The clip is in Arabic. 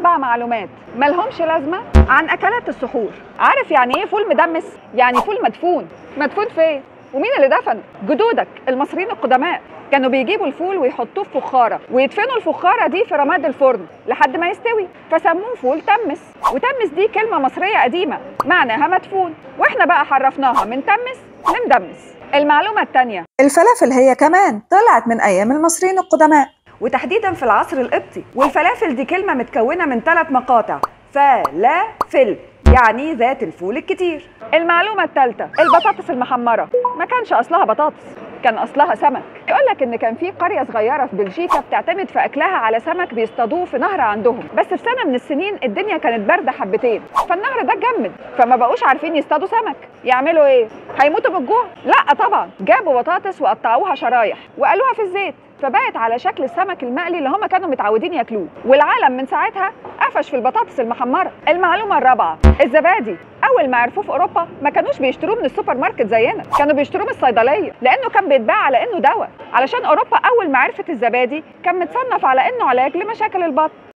4 معلومات ملهمش لازمة عن أكلات السحور. عارف يعني إيه فول مدمس؟ يعني فول مدفون. مدفون فين؟ ومين اللي دفنه؟ جدودك المصريين القدماء كانوا بيجيبوا الفول ويحطوه في فخارة ويدفنوا الفخارة دي في رماد الفرن لحد ما يستوي، فسموه فول تمس. وتمس دي كلمة مصرية قديمة معناها مدفون، واحنا بقى حرفناها من تمس لمدمس. المعلومة التانية، الفلافل هي كمان طلعت من أيام المصريين القدماء، وتحديدا في العصر القبطي. والفلافل دي كلمة متكونة من 3 مقاطع، فلافل يعني ذات الفول الكتير. المعلومة الثالثة، البطاطس المحمرة ما كانش أصلها بطاطس، كان أصلها سمك. يقول لك إن كان في قرية صغيرة في بلجيكا بتعتمد في أكلها على سمك بيصطادوه في نهر عندهم، بس في سنة من السنين الدنيا كانت باردة حبتين، فالنهر ده اتجمد، فما بقوش عارفين يصطادوا سمك. يعملوا إيه؟ هيموتوا من الجوع؟ لا طبعا، جابوا بطاطس وقطعوها شرايح وقالوها في الزيت، فبقت على شكل السمك المقلي اللي هم كانوا متعودين ياكلوه، والعالم من ساعتها قفش في البطاطس المحمرة. المعلومة الرابعة، الزبادي أول ما عرفوه في أوروبا ما كانوش بيشتروه من السوبر ماركت زينا، كانوا بيشتروه من الصيدلية لأنه كان بيتباع على إنه دواء، علشان أوروبا أول ما عرفت الزبادي كان متصنف على إنه علاج لمشاكل البطن.